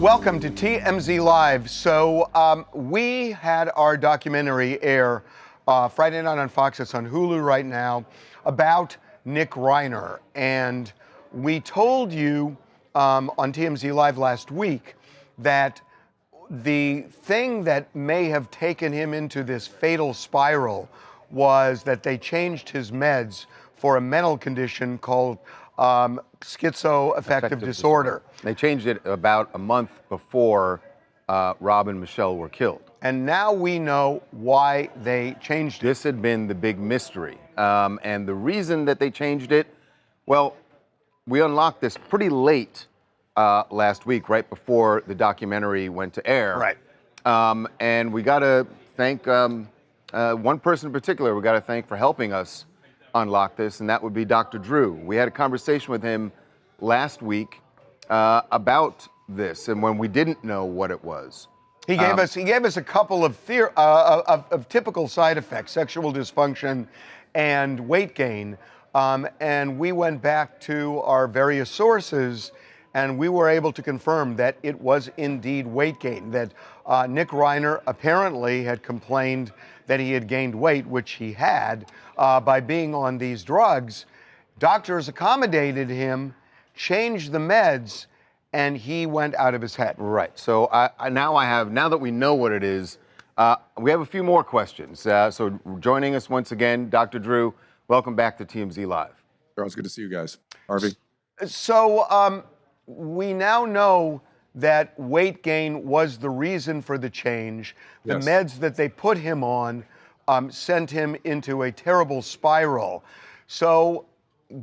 Welcome to TMZ Live. So we had our documentary air Friday night on Fox. It's on Hulu right now about Nick Reiner. And we told you on TMZ Live last week that the thing that may have taken him into this fatal spiral was that they changed his meds for a mental condition called schizoaffective disorder. They changed it about a month before Rob and Michelle were killed. And now we know why they changed it. This had been the big mystery. And the reason that they changed it, well, we unlocked this pretty late last week, right before the documentary went to air. Right. And we got to thank one person in particular, we got to thank for helping us unlock this, and that would be Dr. Drew. We had a conversation with him last week about this, and when we didn't know what it was. He gave us a couple of typical side effects: sexual dysfunction and weight gain. And we went back to our various sources, and we were able to confirm that it was indeed weight gain. That Nick Reiner apparently had complained that he had gained weight, which he had, by being on these drugs. Doctors accommodated him, changed the meds, and he went out of his head. Right. So now that we know what it is, we have a few more questions. So joining us once again, Dr. Drew, welcome back to TMZ Live. Charles, good to see you guys. Harvey? So we now know that weight gain was the reason for the change. The Yes. meds that they put him on sent him into a terrible spiral. So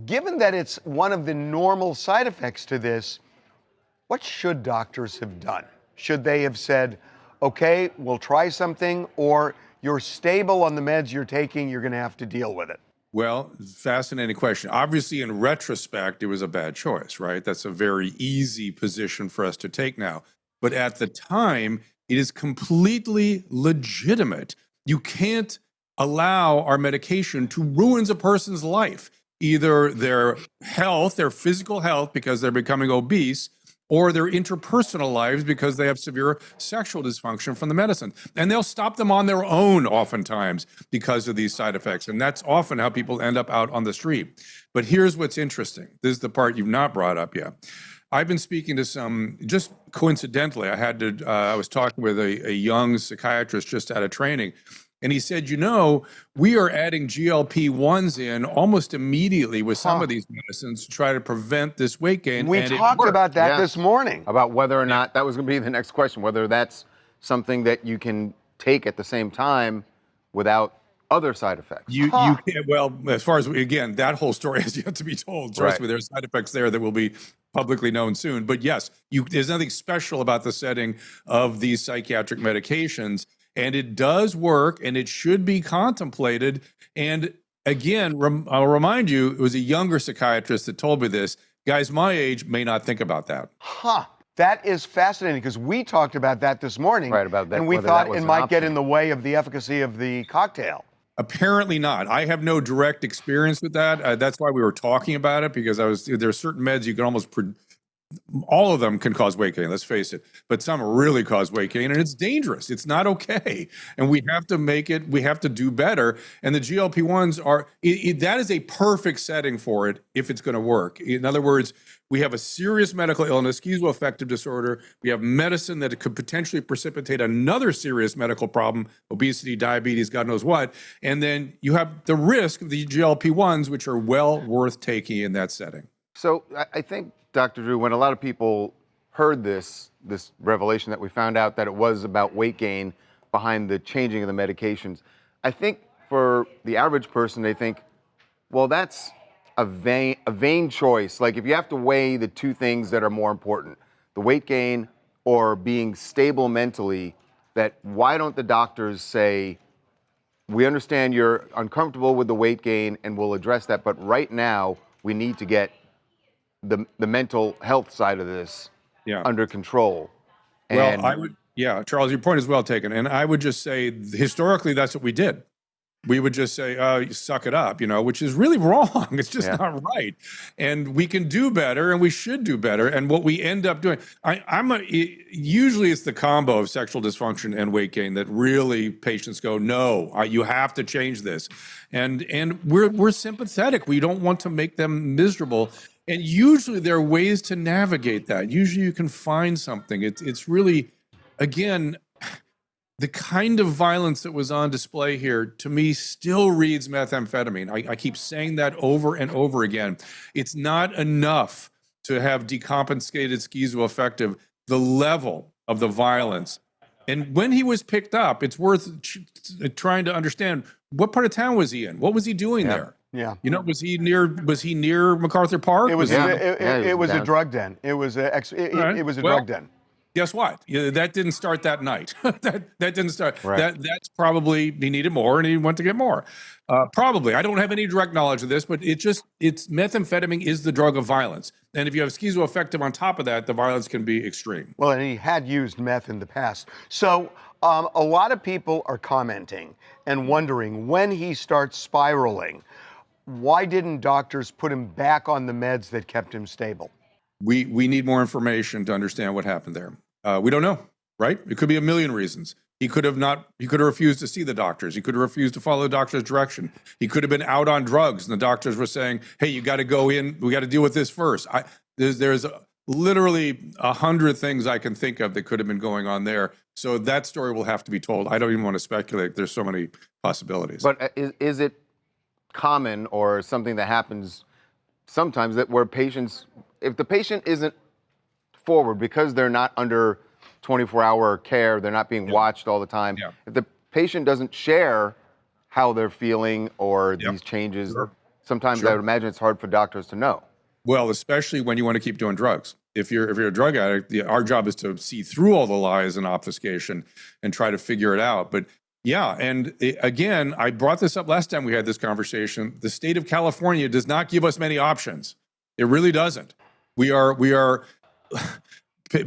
given that it's one of the normal side effects to this, what should doctors have done? Should they have said, okay, we'll try something, or you're stable on the meds you're taking, you're going to have to deal with it? Well, fascinating question. Obviously, in retrospect, it was a bad choice, right? That's a very easy position for us to take now. But at the time, it is completely legitimate. You can't allow our medication to ruin a person's life, either their health, their physical health, because they're becoming obese, or their interpersonal lives because they have severe sexual dysfunction from the medicine. And they'll stop them on their own oftentimes because of these side effects. And that's often how people end up out on the street. But here's what's interesting. This is the part you've not brought up yet. I've been speaking to some, just coincidentally, I was talking with a young psychiatrist just out of training. And he said, you know, we are adding GLP-1s in almost immediately with some of these medicines to try to prevent this weight gain. We talked about that this morning. About whether or not, that was going to be the next question, whether that's something that you can take at the same time without other side effects. You can, well, as far as, again, that whole story has yet to be told. Trust me, there's side effects there that will be publicly known soon. But yes, there's nothing special about the setting of these psychiatric medications. And it does work, and it should be contemplated. And again, I'll remind you, it was a younger psychiatrist that told me this. Guys my age may not think about that. That is fascinating, because we talked about that this morning. Right, about that. And we thought it might get in the way of the efficacy of the cocktail. Apparently not. I have no direct experience with that. That's why we were talking about it, because there are certain meds you can almost all of them can cause weight gain, let's face it, but some really cause weight gain, and it's dangerous. It's not okay. And we have to do better. And the GLP-1s are, that is a perfect setting for it if it's going to work. In other words, we have a serious medical illness, schizoaffective disorder. We have medicine that could potentially precipitate another serious medical problem, obesity, diabetes, God knows what. And then you have the risk of the GLP-1s, which are well worth taking in that setting. So I think, Dr. Drew, when a lot of people heard this revelation that we found out that it was about weight gain behind the changing of the medications, I think for the average person, they think, well, that's a vain choice. Like, if you have to weigh the two things that are more important, the weight gain or being stable mentally, that why don't the doctors say, we understand you're uncomfortable with the weight gain and we'll address that, but right now we need to get the mental health side of this under control. Well, Charles, your point is well taken. And I would just say, historically, that's what we did. we would just say, you suck it up, which is really wrong. It's just Yeah. not right. And we can do better, and we should do better. And what we end up doing, usually it's the combo of sexual dysfunction and weight gain that really patients go, no, you have to change this. And we're sympathetic. We don't want to make them miserable. And usually there are ways to navigate that. Usually you can find something. It's really, again, the kind of violence that was on display here, to me, still reads methamphetamine. I keep saying that over and over again. It's not enough to have decompensated schizoaffective, the level of the violence. And when he was picked up, it's worth trying to understand, what part of town was he in? What was he doing there? Yeah. Was he near MacArthur Park? It was it was a down. drug den. It was a drug den. Guess what? That didn't start that night. that didn't start. Right. That's probably, he needed more and he went to get more. Probably. I don't have any direct knowledge of this, but it's methamphetamine is the drug of violence. And if you have schizoaffective on top of that, the violence can be extreme. Well, and he had used meth in the past. So a lot of people are commenting and wondering, when he starts spiraling, why didn't doctors put him back on the meds that kept him stable? We need more information to understand what happened there. We don't know, right? It could be a million reasons. He could have refused to see the doctors. He could have refused to follow the doctor's direction. He could have been out on drugs, and the doctors were saying, hey, you got to go in. We got to deal with this first. There's literally 100 things I can think of that could have been going on there. So that story will have to be told. I don't even want to speculate. There's so many possibilities. But is it common or something that happens sometimes that where patients, if the patient isn't forward because they're not under 24-hour care, they're not being watched all the time, if the patient doesn't share how they're feeling or these changes, sometimes I would imagine it's hard for doctors to know. Well, especially when you want to keep doing drugs. If you're a drug addict, our job is to see through all the lies and obfuscation and try to figure it out. But yeah, and again, I brought this up last time we had this conversation. The state of California does not give us many options. It really doesn't.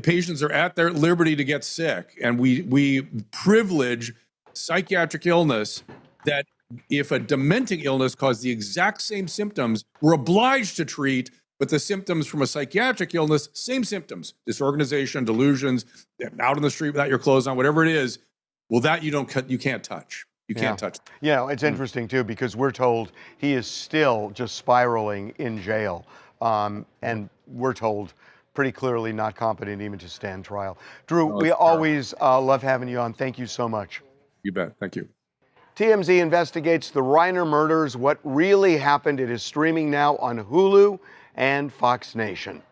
Patients are at their liberty to get sick, and we privilege psychiatric illness that if a dementing illness caused the exact same symptoms, we're obliged to treat, but the symptoms from a psychiatric illness, same symptoms, disorganization, delusions, out on the street without your clothes on, whatever it is, well, that you can't touch. You can't touch. It's interesting too, because we're told he is still just spiraling in jail. And we're told pretty clearly not competent even to stand trial. Drew, we always love having you on. Thank you so much. You bet. Thank you. TMZ investigates the Reiner murders. What really happened? It is streaming now on Hulu and Fox Nation.